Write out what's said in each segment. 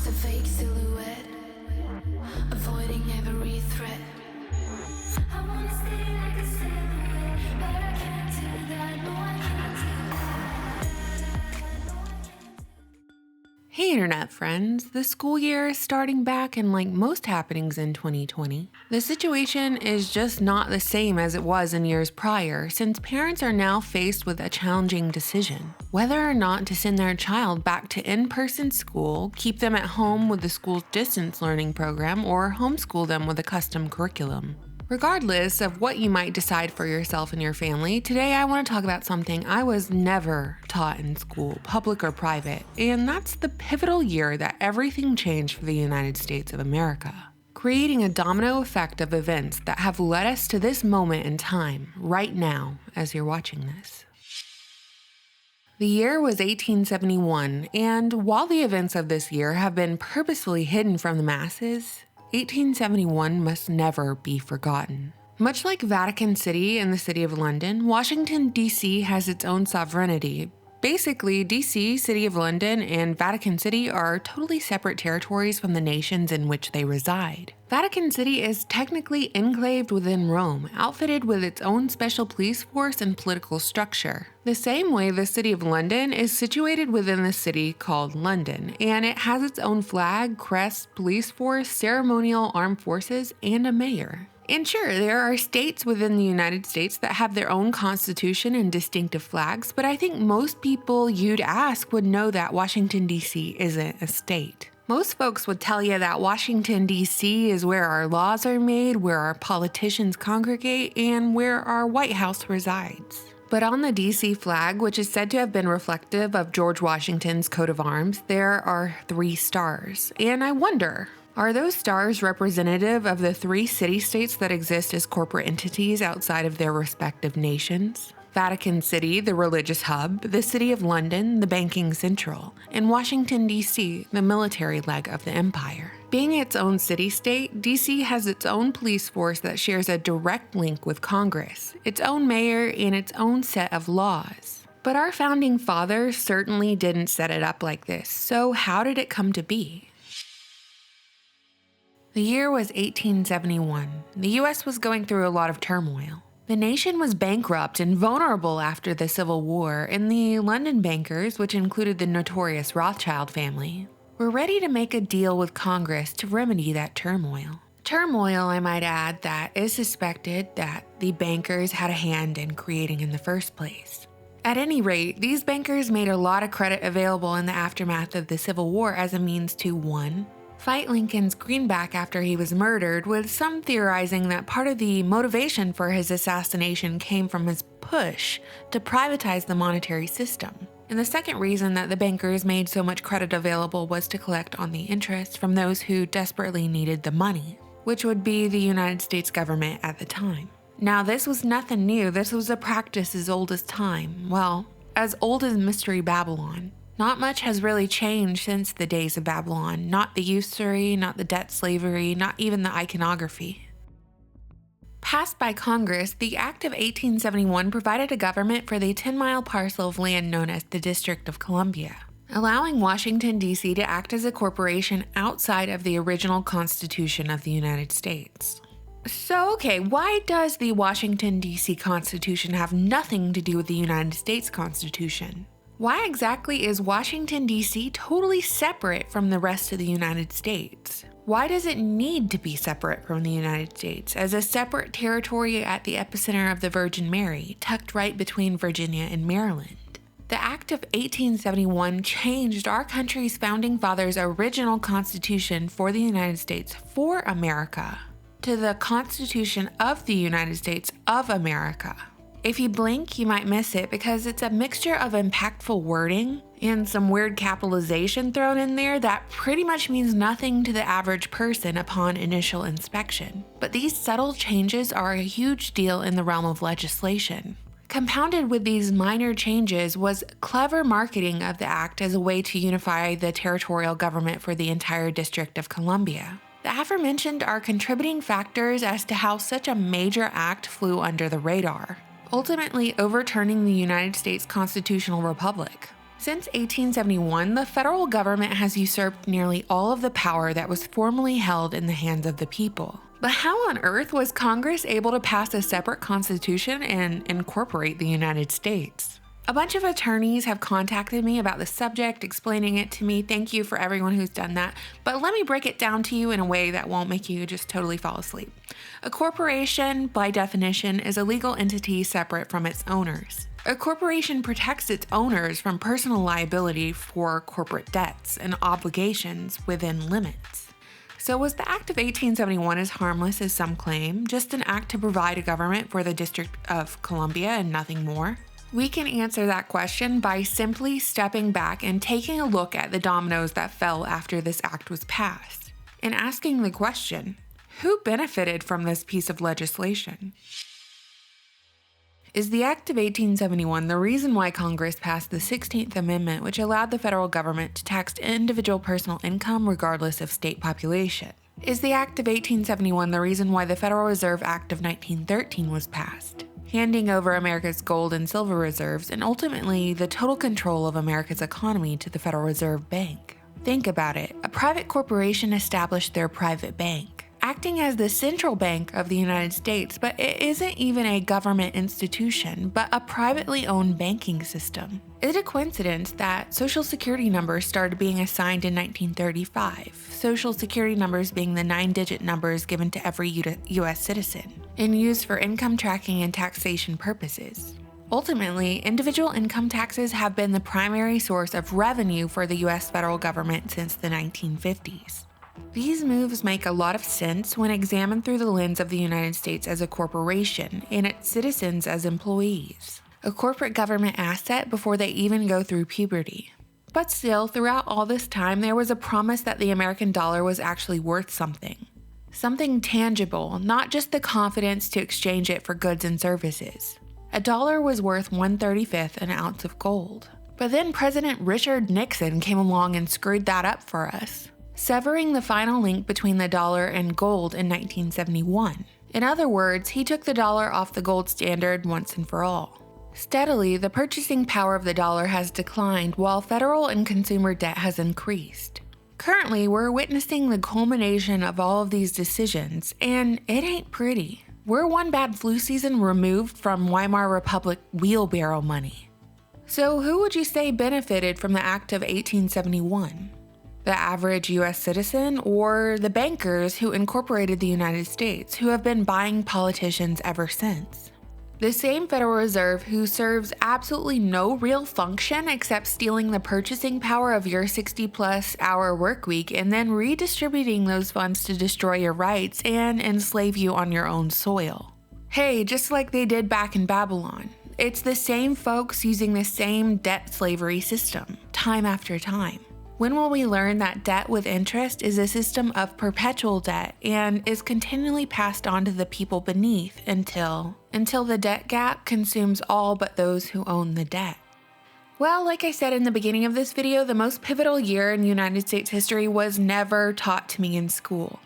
just a fake silhouette, avoiding every threat. I wanna stay like a silhouette, but I can't do that. No, I can't do that. No, I can't. Hey internet friends, the school year is starting back, and like most happenings in 2020, the situation is just not the same as it was in years prior, since parents are now faced with a challenging decision: whether or not to send their child back to in-person school, keep them at home with the school's distance learning program, or homeschool them with a custom curriculum. Regardless of what you might decide for yourself and your family, today I want to talk about something I was never taught in school, public or private, and that's the pivotal year that everything changed for the United States of America, creating a domino effect of events that have led us to this moment in time, right now, as you're watching this. The year was 1871, and while the events of this year have been purposefully hidden from the masses, 1871 must never be forgotten. Much like Vatican City and the City of London, Washington, D.C. has its own sovereignty. Basically, D.C., City of London, and Vatican City are totally separate territories from the nations in which they reside. Vatican City is technically enclaved within Rome, outfitted with its own special police force and political structure. The same way the City of London is situated within the city called London, and it has its own flag, crest, police force, ceremonial armed forces, and a mayor. And sure, there are states within the United States that have their own constitution and distinctive flags, but I think most people you'd ask would know that Washington, D.C. isn't a state. Most folks would tell you that Washington, D.C. is where our laws are made, where our politicians congregate, and where our White House resides. But on the D.C. flag, which is said to have been reflective of George Washington's coat of arms, there are 3 stars. And I wonder, are those stars representative of the 3 city-states that exist as corporate entities outside of their respective nations? Vatican City, the religious hub, the City of London, the banking central, and Washington, D.C., the military leg of the empire. Being its own city-state, D.C. has its own police force that shares a direct link with Congress, its own mayor, and its own set of laws. But our founding fathers certainly didn't set it up like this, so how did it come to be? The year was 1871. The U.S. was going through a lot of turmoil. The nation was bankrupt and vulnerable after the Civil War, and the London bankers, which included the notorious Rothschild family, were ready to make a deal with Congress to remedy that turmoil. Turmoil, I might add, that is suspected that the bankers had a hand in creating in the first place. At any rate, these bankers made a lot of credit available in the aftermath of the Civil War as a means to 1. Fight Lincoln's greenback after he was murdered, with some theorizing that part of the motivation for his assassination came from his push to privatize the monetary system. And the second reason that the bankers made so much credit available was to collect on the interest from those who desperately needed the money, which would be the United States government at the time. Now, this was nothing new. This was a practice as old as time. Well, as old as Mystery Babylon. Not much has really changed since the days of Babylon, not the usury, not the debt slavery, not even the iconography. Passed by Congress, the Act of 1871 provided a government for the 10-mile parcel of land known as the District of Columbia, allowing Washington, D.C. to act as a corporation outside of the original Constitution of the United States. So, okay, why does the Washington, D.C. Constitution have nothing to do with the United States Constitution? Why exactly is Washington, D.C. totally separate from the rest of the United States? Why does it need to be separate from the United States as a separate territory at the epicenter of the Virgin Mary, tucked right between Virginia and Maryland? The Act of 1871 changed our country's founding fathers' original Constitution for the United States for America to the Constitution of the United States of America. If you blink, you might miss it because it's a mixture of impactful wording and some weird capitalization thrown in there that pretty much means nothing to the average person upon initial inspection. But these subtle changes are a huge deal in the realm of legislation. Compounded with these minor changes was clever marketing of the act as a way to unify the territorial government for the entire District of Columbia. The aforementioned are contributing factors as to how such a major act flew under the radar, ultimately overturning the United States constitutional republic. Since 1871, the federal government has usurped nearly all of the power that was formerly held in the hands of the people. But how on earth was Congress able to pass a separate constitution and incorporate the United States? A bunch of attorneys have contacted me about the subject, explaining it to me. Thank you for everyone who's done that. But let me break it down to you in a way that won't make you just totally fall asleep. A corporation, by definition, is a legal entity separate from its owners. A corporation protects its owners from personal liability for corporate debts and obligations within limits. So was the Act of 1871 as harmless as some claim, just an act to provide a government for the District of Columbia and nothing more? We can answer that question by simply stepping back and taking a look at the dominoes that fell after this act was passed, and asking the question, who benefited from this piece of legislation? Is the Act of 1871 the reason why Congress passed the 16th Amendment, which allowed the federal government to tax individual personal income regardless of state population? Is the Act of 1871 the reason why the Federal Reserve Act of 1913 was passed, handing over America's gold and silver reserves and ultimately the total control of America's economy to the Federal Reserve Bank? Think about it. A private corporation established their private bank, acting as the central bank of the United States, but it isn't even a government institution, but a privately owned banking system. Is it a coincidence that Social Security numbers started being assigned in 1935, Social Security numbers being the 9-digit numbers given to every U.S. citizen, and used for income tracking and taxation purposes? Ultimately, individual income taxes have been the primary source of revenue for the U.S. federal government since the 1950s. These moves make a lot of sense when examined through the lens of the United States as a corporation and its citizens as employees, a corporate government asset before they even go through puberty. But still, throughout all this time, there was a promise that the American dollar was actually worth something. Something tangible, not just the confidence to exchange it for goods and services. A dollar was worth 1/35 an ounce of gold. But then President Richard Nixon came along and screwed that up for us, severing the final link between the dollar and gold in 1971. In other words, he took the dollar off the gold standard once and for all. Steadily, the purchasing power of the dollar has declined while federal and consumer debt has increased. Currently, we're witnessing the culmination of all of these decisions, and it ain't pretty. We're one bad flu season removed from Weimar Republic wheelbarrow money. So who would you say benefited from the Act of 1871? The average US citizen, or the bankers who incorporated the United States, who have been buying politicians ever since? The same Federal Reserve who serves absolutely no real function except stealing the purchasing power of your 60-plus hour work week and then redistributing those funds to destroy your rights and enslave you on your own soil. Hey, just like they did back in Babylon. It's the same folks using the same debt slavery system, time after time. When will we learn that debt with interest is a system of perpetual debt and is continually passed on to the people beneath until the debt gap consumes all but those who own the debt? Well, like I said in the beginning of this video, the most pivotal year in United States history was never taught to me in school,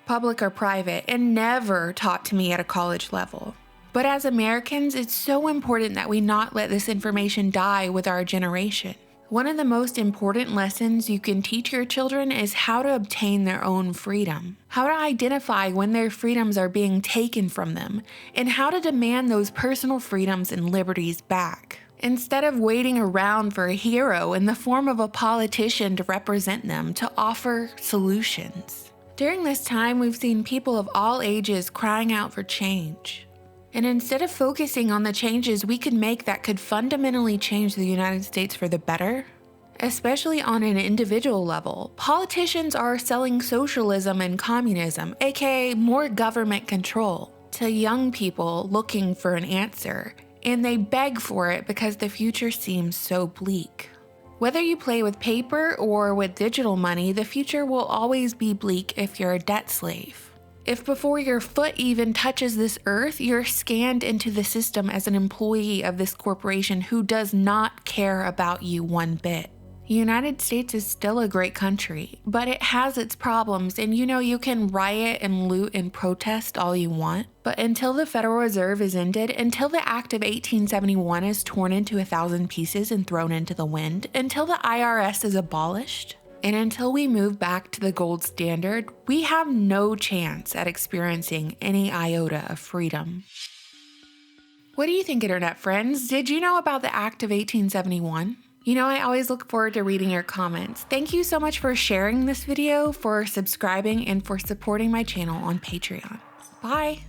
public or private, and never taught to me at a college level. But as Americans, it's so important that we not let this information die with our generation. One of the most important lessons you can teach your children is how to obtain their own freedom, how to identify when their freedoms are being taken from them, and how to demand those personal freedoms and liberties back, instead of waiting around for a hero in the form of a politician to represent them, to offer solutions. During this time, we've seen people of all ages crying out for change. And instead of focusing on the changes we could make that could fundamentally change the United States for the better, especially on an individual level, politicians are selling socialism and communism, aka more government control, to young people looking for an answer, and they beg for it because the future seems so bleak. Whether you play with paper or with digital money, the future will always be bleak if you're a debt slave. If before your foot even touches this earth, you're scanned into the system as an employee of this corporation who does not care about you one bit. The United States is still a great country, but it has its problems, and you can riot and loot and protest all you want, but until the Federal Reserve is ended, until the Act of 1871 is torn into 1,000 pieces and thrown into the wind, until the IRS is abolished, and until we move back to the gold standard, we have no chance at experiencing any iota of freedom. What do you think, internet friends? Did you know about the Act of 1871? I always look forward to reading your comments. Thank you so much for sharing this video, for subscribing, and for supporting my channel on Patreon. Bye!